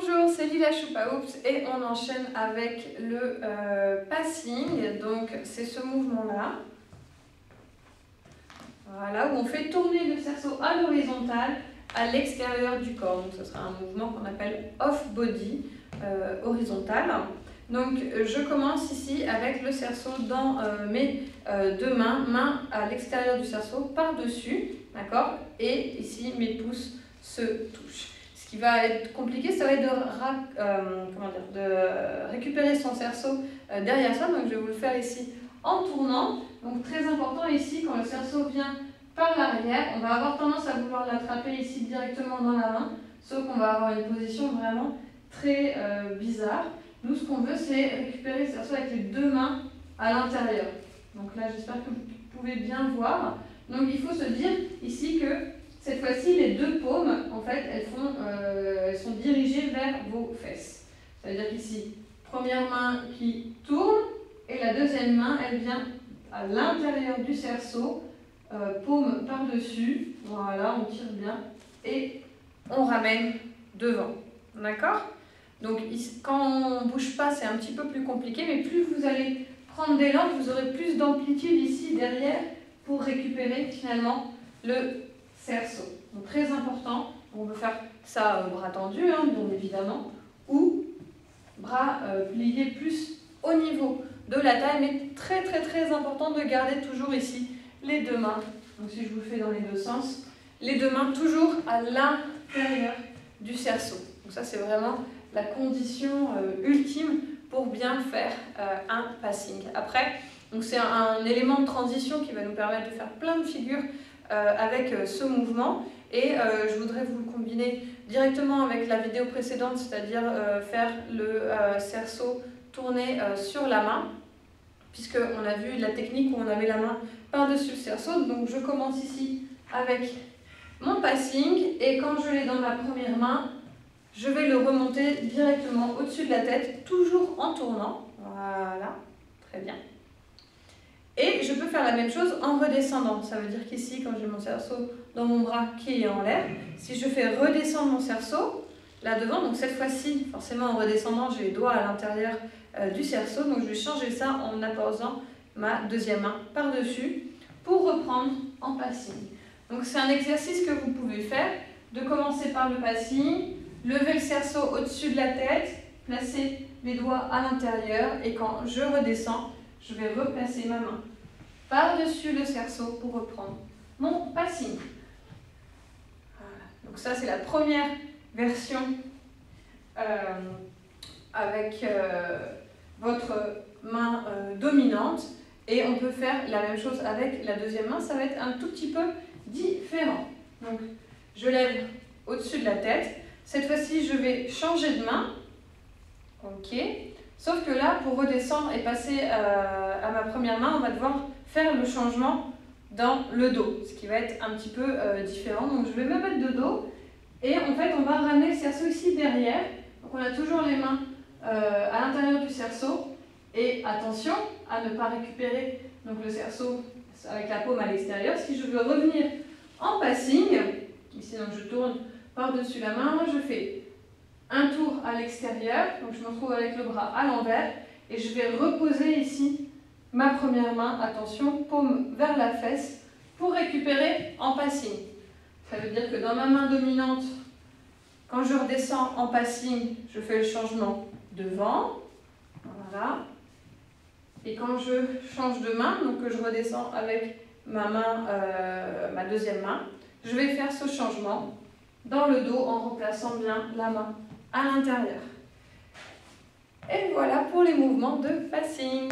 Bonjour, c'est Lila Choupa-Oups et on enchaîne avec le passing. Donc c'est ce mouvement-là. Voilà, où on fait tourner le cerceau à l'horizontale à l'extérieur du corps. Donc ce sera un mouvement qu'on appelle off-body horizontal. Donc je commence ici avec le cerceau dans mes deux mains, main à l'extérieur du cerceau, par-dessus, d'accord? Et ici mes pouces se touchent. Ce qui va être compliqué, ça va être de récupérer son cerceau derrière soi. Donc je vais vous le faire ici en tournant. Donc très important ici, quand le cerceau vient par l'arrière, on va avoir tendance à vouloir l'attraper ici directement dans la main, sauf qu'on va avoir une position vraiment très bizarre. Nous, ce qu'on veut, c'est récupérer le cerceau avec les deux mains à l'intérieur. Donc là, j'espère que vous pouvez bien voir. Donc il faut se dire ici que cette fois-ci, les deux paumes, en fait, elles sont dirigées vers vos fesses. C'est-à-dire qu'ici, première main qui tourne, et la deuxième main, elle vient à l'intérieur du cerceau, paume par-dessus. Voilà, on tire bien, et on ramène devant. D'accord ? Donc, ici, quand on ne bouge pas, c'est un petit peu plus compliqué, mais plus vous allez prendre d'élan, vous aurez plus d'amplitude ici derrière pour récupérer finalement le cerceau. Donc très important, on veut faire ça bras tendus, hein, bien évidemment, ou bras pliés plus au niveau de la taille, mais très important de garder toujours ici les deux mains. Donc si je vous le fais dans les deux sens, les deux mains toujours à l'intérieur du cerceau. Donc ça c'est vraiment la condition ultime pour bien faire un passing. Après, c'est un élément de transition qui va nous permettre de faire plein de figures avec ce mouvement, et je voudrais vous le combiner directement avec la vidéo précédente, c'est-à-dire faire le cerceau tourner sur la main, puisqu'on a vu la technique où on avait la main par-dessus le cerceau. Donc je commence ici avec mon passing, et quand je l'ai dans ma première main, je vais le remonter directement au-dessus de la tête, toujours en tournant. Voilà, très bien. Et je peux faire la même chose en redescendant. Ça veut dire qu'ici, quand j'ai mon cerceau dans mon bras qui est en l'air, si je fais redescendre mon cerceau, là devant, donc cette fois-ci, forcément en redescendant, j'ai les doigts à l'intérieur du cerceau, donc je vais changer ça en apposant ma deuxième main par-dessus pour reprendre en passing. Donc c'est un exercice que vous pouvez faire, de commencer par le passing, lever le cerceau au-dessus de la tête, placer mes doigts à l'intérieur, et quand je redescends, je vais replacer ma main par-dessus le cerceau pour reprendre mon passing. Voilà. Donc ça, c'est la première version avec votre main dominante. Et on peut faire la même chose avec la deuxième main. Ça va être un tout petit peu différent. Donc, je lève au-dessus de la tête. Cette fois-ci, je vais changer de main. OK. Sauf que là, pour redescendre et passer à ma première main, on va devoir faire le changement dans le dos, ce qui va être un petit peu différent. Donc je vais me mettre de dos, et en fait on va ramener le cerceau ici derrière. Donc on a toujours les mains à l'intérieur du cerceau, et attention à ne pas récupérer donc le cerceau avec la paume à l'extérieur. Si je veux revenir en passing, ici donc je tourne par-dessus la main, je fais un tour à l'extérieur, donc je me retrouve avec le bras à l'envers, et je vais reposer ici ma première main, attention, paume vers la fesse, pour récupérer en passing. Ça veut dire que dans ma main dominante, quand je redescends en passing, je fais le changement devant, voilà, et quand je change de main, donc que je redescends avec ma main, ma deuxième main, je vais faire ce changement dans le dos en replaçant bien la main à l'intérieur. Et voilà pour les mouvements de passing.